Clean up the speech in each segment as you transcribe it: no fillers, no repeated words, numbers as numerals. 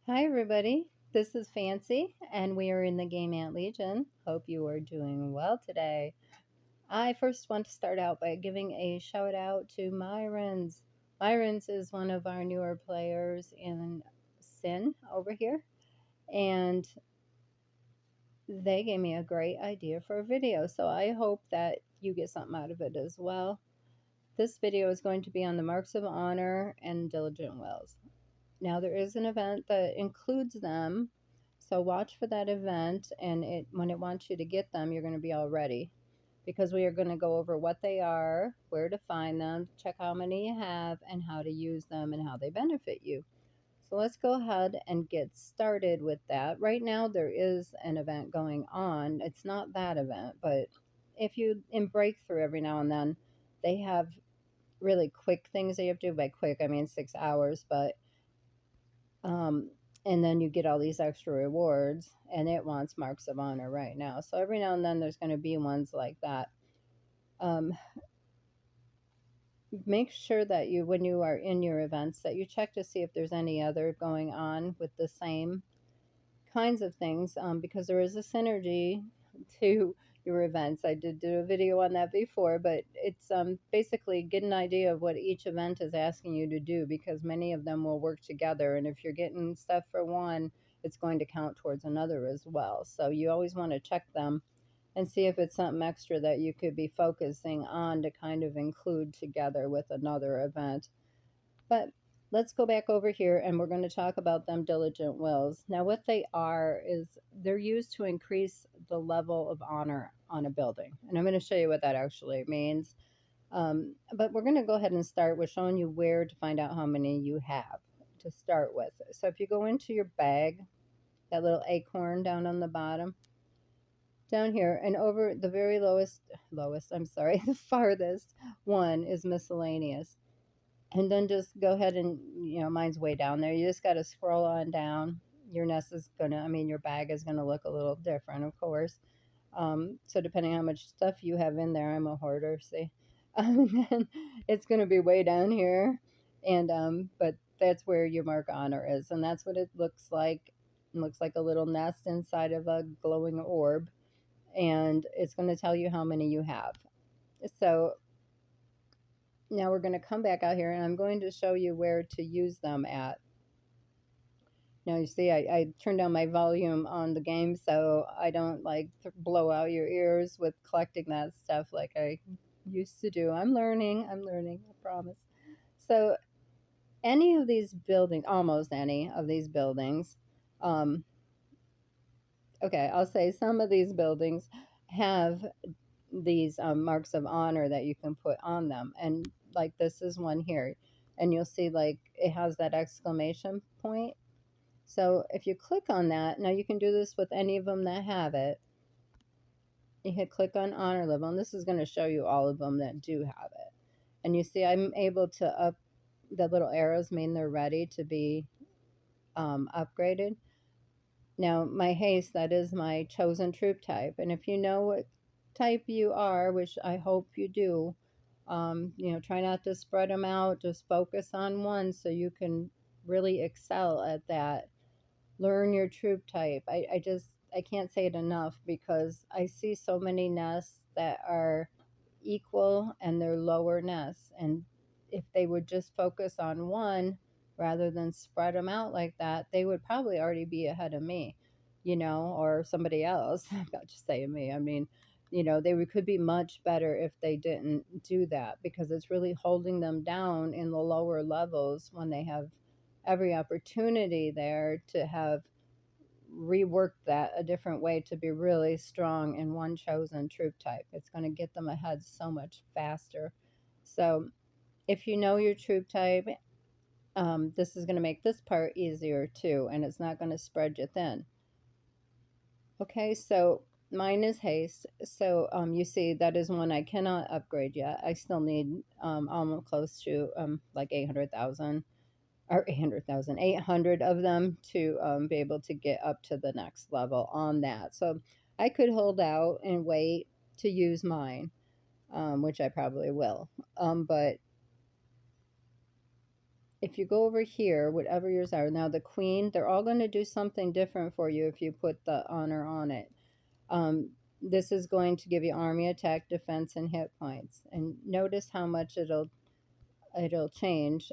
Hi, everybody. This is Fancy, and we are in the Game Ant Legion. Hope you are doing well today. I first want to start out by giving a shout out to Myrans. Myrans is one of our newer players in SYN over here, and they gave me a great idea for a video, so I hope that you get something out of it as well. This video is going to be on the Marks of Honor and Diligent Wills. Now there is an event that includes them, so watch for that event, and when it wants you to get them, you're going to be all ready, because we are going to go over what they are, where to find them, check how many you have, and how to use them and how they benefit you. So let's go ahead and get started with that. Right now there is an event going on. It's not that event, but if you in breakthrough every now and then, they have really quick things that you have to do. By quick, I mean 6 hours, but um, and then you get all these extra rewards, and it wants Marks of Honor right now. So every now and then there's going to be ones like that. Um, Make sure that you, when you are in your events, that you check to see if there's any other going on with the same kinds of things, because there is a synergy to your events. I did do a video on that before, but it's basically get an idea of what each event is asking you to do, because many of them will work together, and if you're getting stuff for one, it's going to count towards another as well. So you always want to check them and see if it's something extra that you could be focusing on to kind of include together with another event. But let's go back over here, and we're going to talk about them diligent wills. Now, what they are is they're used to increase the level of honor on a building. And I'm going to show you what that actually means. But we're going to go ahead and start with showing you where to find out how many you have to start with. So if you go into your bag, that little acorn down on the bottom, down here, and over the very lowest, I'm sorry, the farthest one is miscellaneous. And then just go ahead and, mine's way down there. You just got to scroll on down. Your nest is going to, I mean, your bag is going to look a little different, of course. So depending on how much stuff you have in there, I'm a hoarder, see. And then it's going to be way down here. But that's where your mark honor is. And that's what it looks like. It looks like a little nest inside of a glowing orb. And it's going to tell you how many you have. So now we're going to come back out here, and I'm going to show you where to use them at. Now you see I turned down my volume on the game so I don't like blow out your ears with collecting that stuff like I used to do. I'm learning, I promise. So any of these buildings, almost any of these buildings, um, okay, I'll say some of these buildings have these marks of honor that you can put on them. And like this is one here. And you'll see like it has that exclamation point. So if you click on that, now you can do this with any of them that have it. You hit click on honor level, and this is going to show you all of them that do have it. And you see I'm able to up, the little arrows mean they're ready to be upgraded. Now, my haste, that is my chosen troop type. And if you know what type you are, which I hope you do, try not to spread them out. Just focus on one so you can really excel at that. Learn your troop type. I can't say it enough, because I see so many nests that are equal and they're lower nests. And if they would just focus on one rather than spread them out like that, they would probably already be ahead of me, or somebody else. I'm not just saying me. I mean, could be much better if they didn't do that, because it's really holding them down in the lower levels when they have every opportunity there to have reworked that a different way to be really strong in one chosen troop type. It's going to get them ahead so much faster. So if you know your troop type, this is going to make this part easier too, and it's not going to spread you thin. Okay, so mine is haste. So you see that is one I cannot upgrade yet. I still need almost close to like 800,000 or 800,000, 800 of them to be able to get up to the next level on that. So I could hold out and wait to use mine, which I probably will. But if you go over here, whatever yours are, now the queen, they're all going to do something different for you if you put the honor on it. Um, this is going to give you army, attack, defense, and hit points. And notice how much it'll change.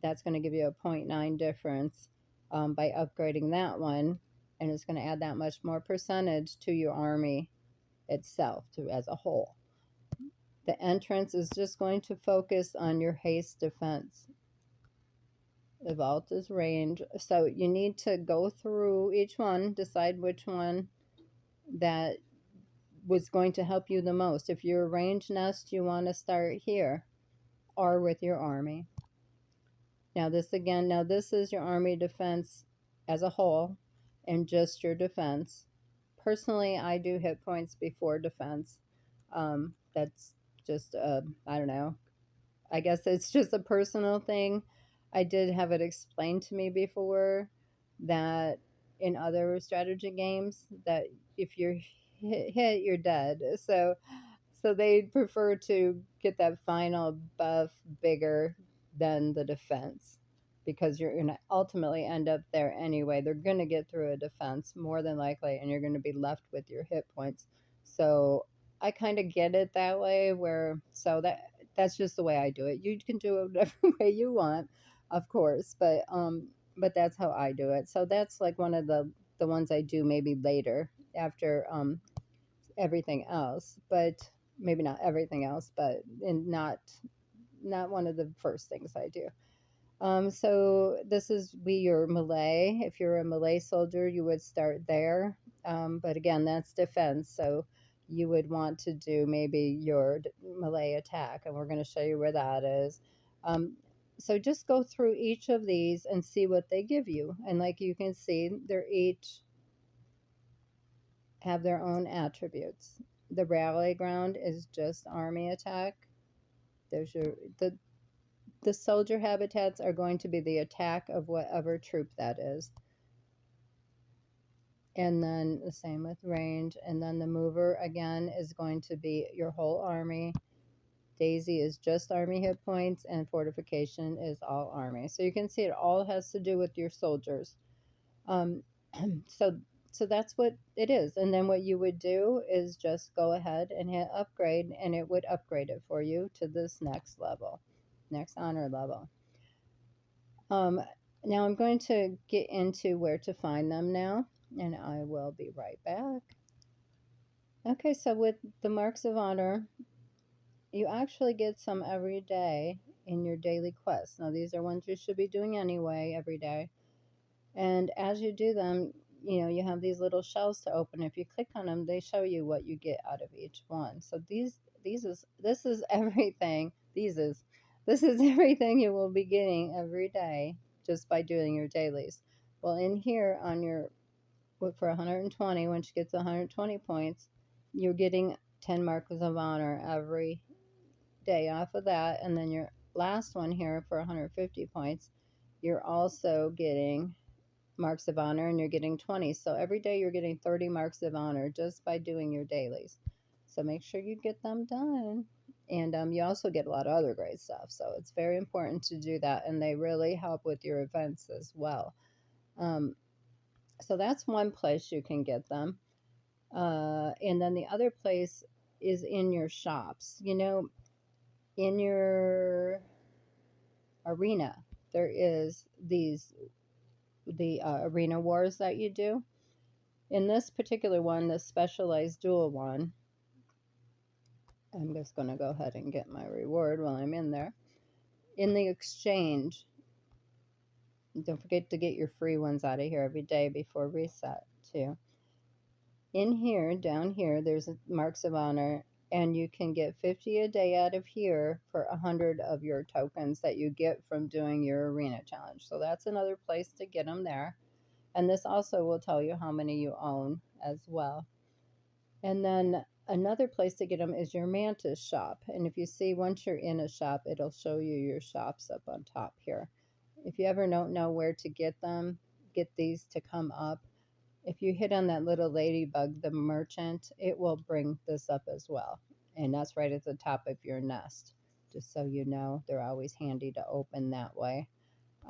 That's going to give you a 0.9 difference by upgrading that one, and it's going to add that much more percentage to your army itself as a whole. The entrance is just going to focus on your haste defense. The vault is range. So you need to go through each one, decide which one that was going to help you the most. If you're a range nest, you want to start here or with your army. Now this again, now this is your army defense as a whole and just your defense. Personally, I do hit points before defense. That's just, I don't know, I guess it's just a personal thing. I did have it explained to me before that in other strategy games that if you're hit, you're dead. So they prefer to get that final buff bigger than the defense because you're going to ultimately end up there anyway. They're going to get through a defense more than likely, and you're going to be left with your hit points. So I kind of get it that way. That's just the way I do it. You can do it whatever way you want, of course, but that's how I do it. So that's like one of the ones I do maybe later after everything else, but maybe not everything else, but not one of the first things I do. So this is your melee. If you're a melee soldier, you would start there. But again, that's defense. So you would want to do maybe your melee attack, and we're going to show you where that is. So just go through each of these and see what they give you. And like you can see, they're each have their own attributes. The rally ground is just army attack. There's the soldier habitats are going to be the attack of whatever troop that is. And then the same with range. And then the mover again is going to be your whole army. Daisy is just army hit points, and fortification is all army. So you can see it all has to do with your soldiers. So so that's what it is. And then what you would do is just go ahead and hit upgrade, and it would upgrade it for you to this next level, next honor level. Now I'm going to get into where to find them now, and I will be right back. Okay, so with the marks of honor, you actually get some every day in your daily quests. Now these are ones you should be doing anyway every day. And as you do them, you have these little shells to open. If you click on them, they show you what you get out of each one. So this is everything. This is everything you will be getting every day just by doing your dailies. Well, in here on your for 120, once you get to 120 points, you're getting 10 marks of honor every day off of that. And then your last one here for 150 points, you're also getting marks of honor, and you're getting 20. So every day you're getting 30 marks of honor just by doing your dailies. So make sure you get them done. And you also get a lot of other great stuff. So it's very important to do that. And they really help with your events as well. So that's one place you can get them. And then the other place is in your shops. In your arena, there is the arena wars that you do. In this particular one, the specialized duel one, I'm just going to go ahead and get my reward while I'm in there. In the exchange, don't forget to get your free ones out of here every day before reset too. In here, down here, there's marks of honor, and you can get 50 a day out of here for 100 of your tokens that you get from doing your arena challenge. So that's another place to get them there. And this also will tell you how many you own as well. And then another place to get them is your Mantis shop. And if you see, once you're in a shop, it'll show you your shops up on top here. If you ever don't know where to get them, get these to come up. If you hit on that little ladybug, the merchant, it will bring this up as well. And that's right at the top of your nest. just so you know. They're always handy to open that way.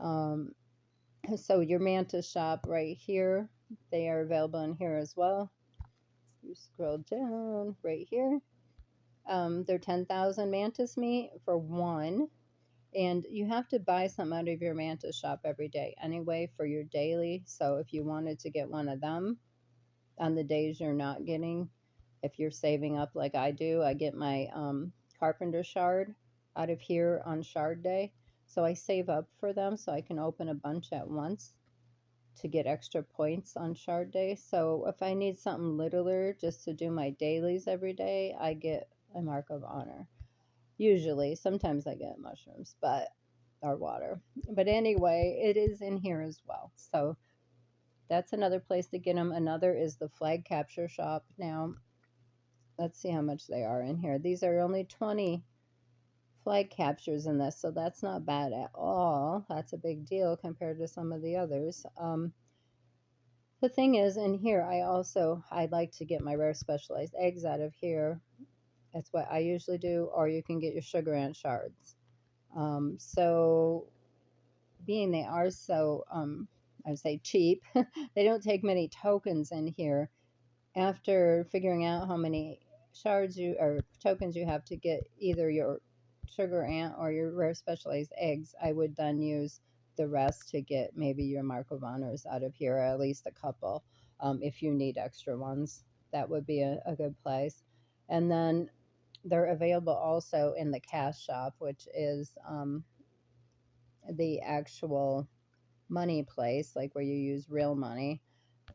Um, so your mantis shop right here, they are available in here as well. You scroll down right here. They're 10,000 mantis meat for one. And you have to buy some out of your mantis shop every day anyway for your daily. So if you wanted to get one of them on the days you're not getting, if you're saving up like I do, I get my carpenter shard out of here on shard day. So I save up for them so I can open a bunch at once to get extra points on shard day. So if I need something littler just to do my dailies every day, I get a mark of honor. Usually, sometimes I get mushrooms, but or water. But anyway, it is in here as well. So that's another place to get them. Another is the flag capture shop. Now, let's see how much they are in here. These are only 20 flag captures in this, so that's not bad at all. That's a big deal compared to some of the others. The thing is, in here, I like to get my rare specialized eggs out of here. That's what I usually do, or you can get your sugar ant shards. So being they are so, I would say cheap, they don't take many tokens in here. After figuring out how many shards you or tokens you have to get either your sugar ant or your rare specialized eggs, I would then use the rest to get maybe your mark of honors out of here, or at least a couple. If you need extra ones, that would be a good place. And then they're available also in the cash shop, which is the actual money place, like where you use real money.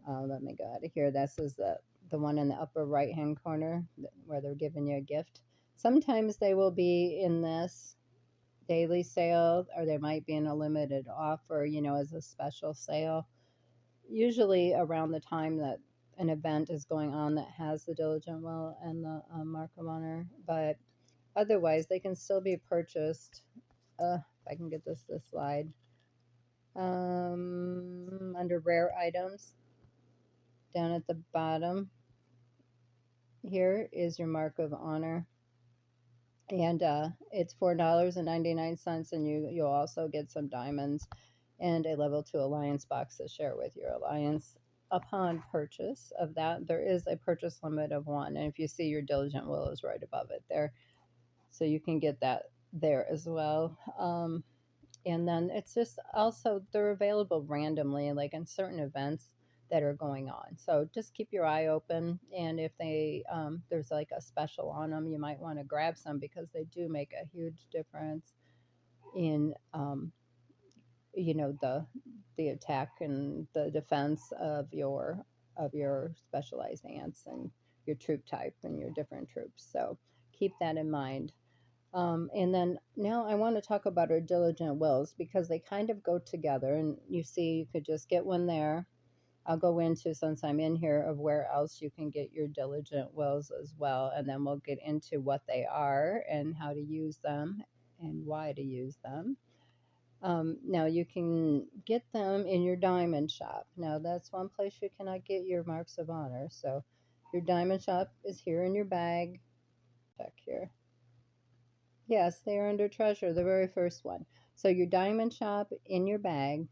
Let me go out of here. This is the one in the upper right hand corner where they're giving you a gift. Sometimes they will be in this daily sale, or they might be in a limited offer, as a special sale. Usually around the time that an event is going on that has the diligent will and the mark of honor, but otherwise they can still be purchased. If I can get this to slide. Under rare items, down at the bottom, here is your mark of honor. And it's $4.99, and you'll also get some diamonds and a level 2 alliance box to share with your alliance. Upon purchase of that, there is a purchase limit of 1, and if you see, your diligent will is right above it there, so you can get that there as well. And then it's just also, they're available randomly, like in certain events that are going on. So just keep your eye open. And if there's like a special on them, you might want to grab some, because they do make a huge difference in, the attack and the defense of your specialized ants and your troop type and your different troops. So keep that in mind. And then now I want to talk about our diligent wills, because they kind of go together. And you see, you could just get one there. I'll go into, since I'm in here, of where else you can get your diligent wills as well. And then we'll get into what they are and how to use them and why to use them. Now you can get them in your diamond shop. Now that's one place you cannot get your marks of honor. So your diamond shop is here in your bag. Check here. Yes, they are under treasure, the very first one. So your diamond shop in your bag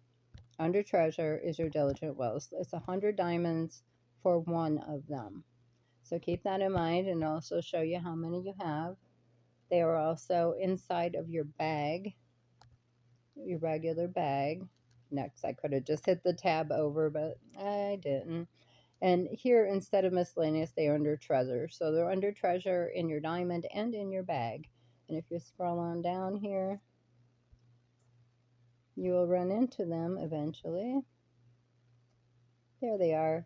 under treasure is your diligent wills. It's 100 diamonds for one of them. So keep that in mind, and also show you how many you have. They are also inside of your bag, your regular bag. Next, I could have just hit the tab over, but I didn't. And here, instead of miscellaneous, they are under treasure. So they're under treasure in your diamond and in your bag. And if you scroll on down here, you will run into them eventually. There they are.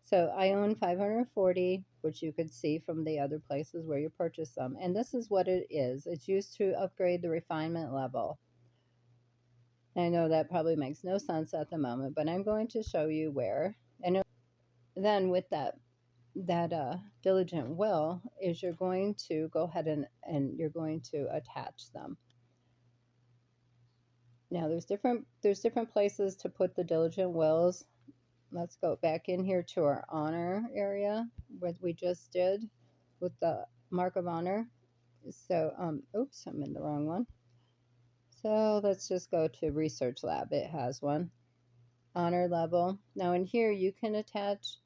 So I own 540, which you could see from the other places where you purchase them. And this is what it is. It's used to upgrade the refinement level. I know that probably makes no sense at the moment, but I'm going to show you where. And then with that diligent will is you're going to go ahead and you're going to attach them. Now there's different places to put the diligent wills. Let's go back in here to our honor area, what we just did with the mark of honor. So, oops, I'm in the wrong one. So let's just go to research lab. It has one. Honor level. Now in here, you can attach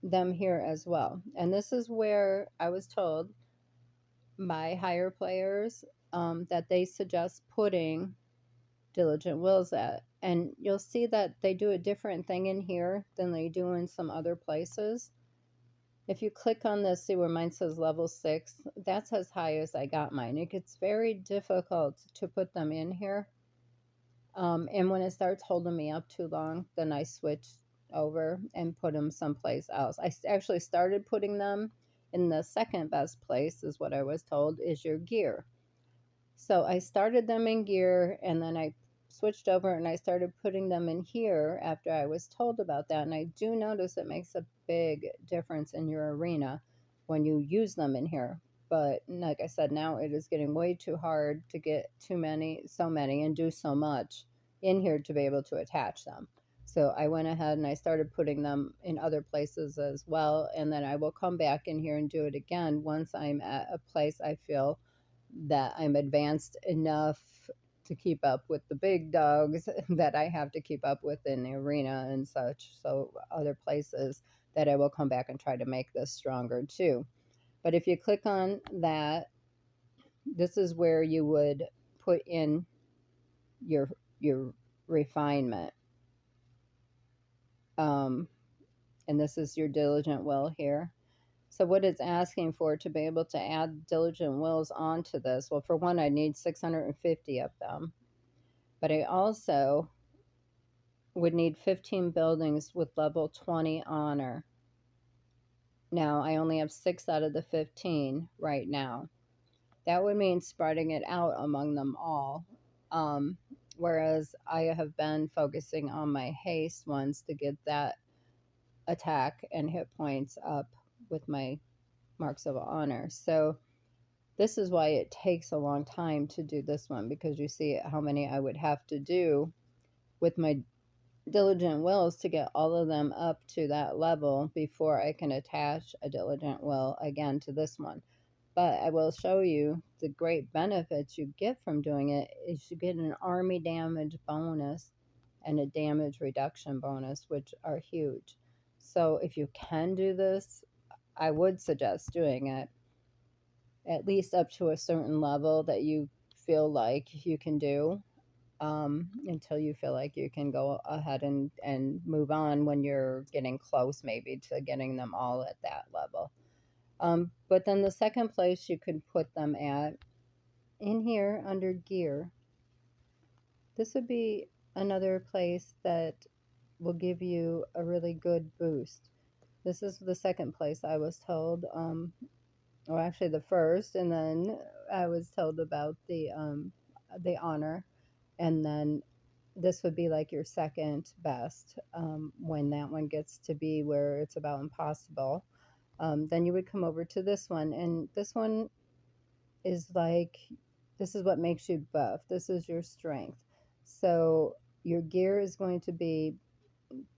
them here as well. And this is where I was told by higher players that they suggest putting diligent wills at. And you'll see that they do a different thing in here than they do in some other places. If you click on this, see where mine says level 6, that's as high as I got mine. It gets very difficult to put them in here. And when it starts holding me up too long, then I switch over and put them someplace else. I actually started putting them in the second best place, is what I was told, is your gear. So I started them in gear, and then I switched over and I started putting them in here after I was told about that. And I do notice it makes a big difference in your arena when you use them in here. But like I said, now it is getting way too hard to get so many, and do so much in here to be able to attach them. So I went ahead and I started putting them in other places as well. And then I will come back in here and do it again once I'm at a place I feel that I'm advanced enough to keep up with the big dogs that I have to keep up with in the arena and such. So other places that I will come back and try to make this stronger too. But if you click on that, this is where you would put in your your refinement. Um, and this is your diligent will here. So what it's asking for to be able to add diligent wills onto this, well, for one, I need 650 of them. But I also would need 15 buildings with level 20 honor. Now, I only have 6 out of the 15 right now. That would mean spreading it out among them all. Um, Whereas I have been focusing on my haste ones to get that attack and hit points up with my marks of honor. So this is why it takes a long time to do this one, because you see how many I would have to do with my diligent wills to get all of them up to that level before I can attach a diligent will again to this one. But I will show you the great benefits you get from doing it is you get an army damage bonus and a damage reduction bonus, which are huge. So if you can do this, I would suggest doing it at least up to a certain level that you feel like you can do, until you feel like you can go ahead and move on when you're getting close maybe to getting them all at that level. But then the second place you could put them at, in here under gear, this would be another place that will give you a really good boost. This is the second place I was told, or actually the first, and then I was told about the honor, and then this would be like your second best, when that one gets to be where it's about impossible. Then you would come over to this one, and this one is like, this is what makes you buff. This is your strength. So your gear is going to be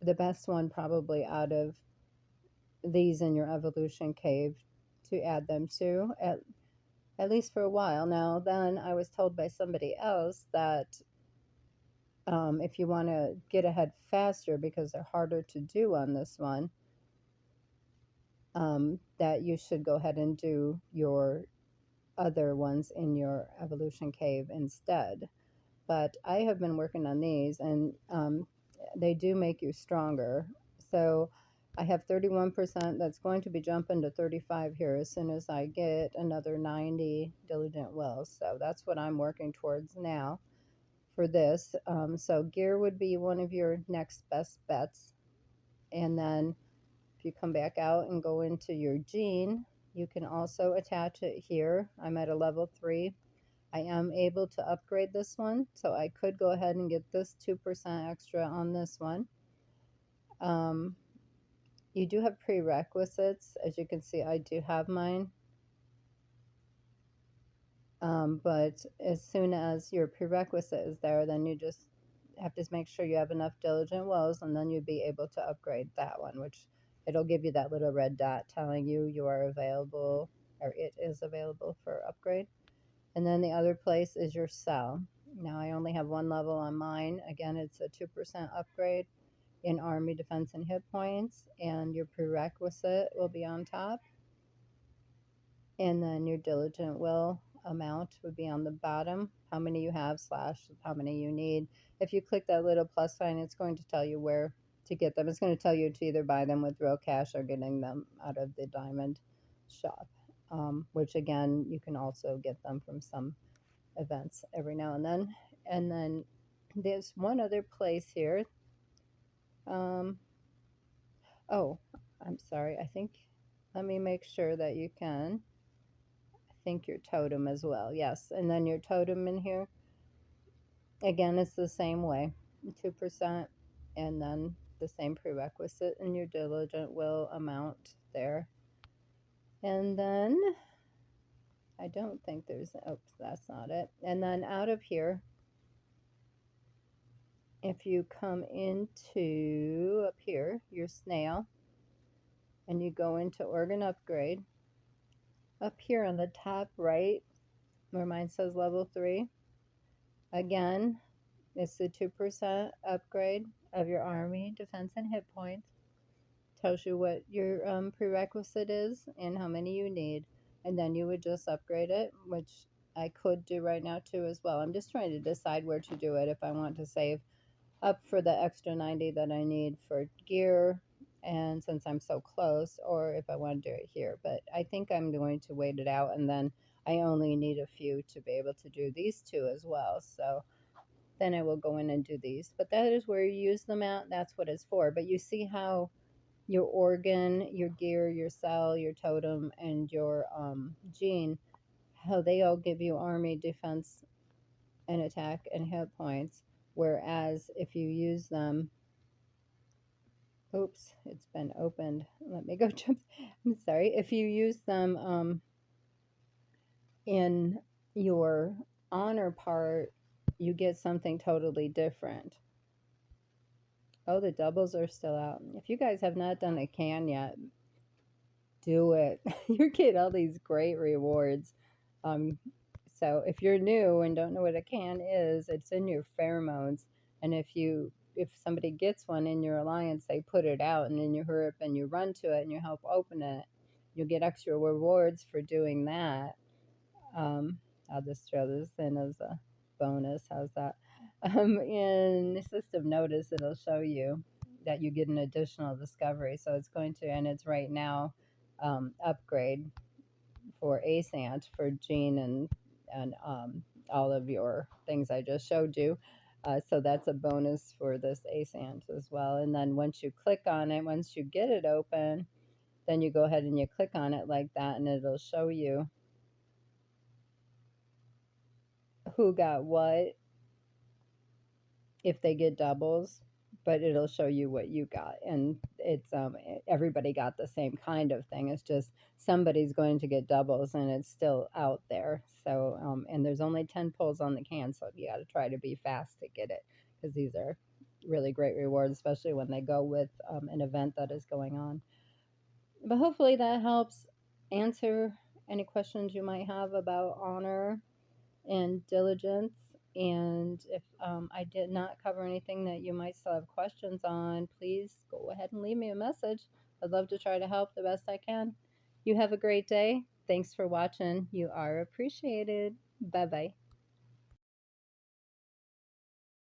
the best one probably out of these in your evolution cave to add them to, at least for a while. Now, then I was told by somebody else that if you want to get ahead faster because they're harder to do on this one, that you should go ahead and do your other ones in your evolution cave instead. But I have been working on these, and they do make you stronger. So I have 31% that's going to be jumping to 35 here as soon as I get another 90 diligent wills. So that's what I'm working towards now for this. So gear would be one of your next best bets. And then if you come back out and go into your gene, you can also attach it here. I'm at a level 3. I am able to upgrade this one, so I could go ahead and get this 2% extra on this one. You do have prerequisites. As you can see, I do have mine. But as soon as your prerequisite is there, then you just have to make sure you have enough diligent wills, and then you'd be able to upgrade that one, which it'll give you that little red dot telling you you are available or it is available for upgrade. And then the other place is your cell. Now I only have one level on mine. Again, it's a 2% upgrade in Army Defense and Hit Points, and your prerequisite will be on top. And then your diligent will amount would be on the bottom, how many you have slash how many you need. If you click that little plus sign, it's going to tell you where to get them. It's going to tell you to either buy them with real cash or getting them out of the diamond shop, which again, you can also get them from some events every now and then. And then there's one other place here. Oh, I'm sorry. I think, let me make sure that you can. I think your totem as well. Yes. And then your totem in here, again, it's the same way, 2%, and then the same prerequisite in your diligent will amount there. And then I don't think there's, oops, that's not it. And then out of here, if you come into up here, your snail, and you go into organ upgrade, up here on the top right, where mine says level 3, again, it's the 2% upgrade of your Army defense and hit points. Tells you what your prerequisite is and how many you need, and then you would just upgrade it, which I could do right now too as well. I'm just trying to decide where to do it, if I want to save up for the extra 90 that I need for gear, and since I'm so close, or if I want to do it here. But I think I'm going to wait it out, and then I only need a few to be able to do these two as well. So then I will go in and do these. But that is where you use them at. That's what it's for. But you see how your organ, your gear, your cell, your totem, and your gene, how they all give you Army defense and attack and hit points. Whereas if you use them, oops, it's been opened. Let me go jump. I'm sorry. If you use them in your honor part, you get something totally different. Oh, the doubles are still out. If you guys have not done a can yet, do it. You get all these great rewards. So if you're new and don't know what a can is, it's in your pheromones. And if somebody gets one in your alliance, they put it out, and then you hurry up and you run to it and you help open it. You'll get extra rewards for doing that. I'll just throw this in as a bonus. How's that? In the system notice, it'll show you that you get an additional discovery. So it's going to, and it's right now upgrade for ASANT for Gene and all of your things I just showed you. So that's a bonus for this ASANT as well. And then once you click on it, once you get it open, then you go ahead and you click on it like that, and it'll show you who got what if they get doubles, but it'll show you what you got. And it's everybody got the same kind of thing. It's just somebody's going to get doubles, and it's still out there. So and there's only 10 pulls on the can, so you got to try to be fast to get it, because these are really great rewards, especially when they go with an event that is going on. But hopefully that helps answer any questions you might have about honor and diligence. And if I did not cover anything that you might still have questions on, please go ahead and leave me a message. I'd love to try to help the best I can. You have a great day. Thanks for watching. You are appreciated. Bye bye.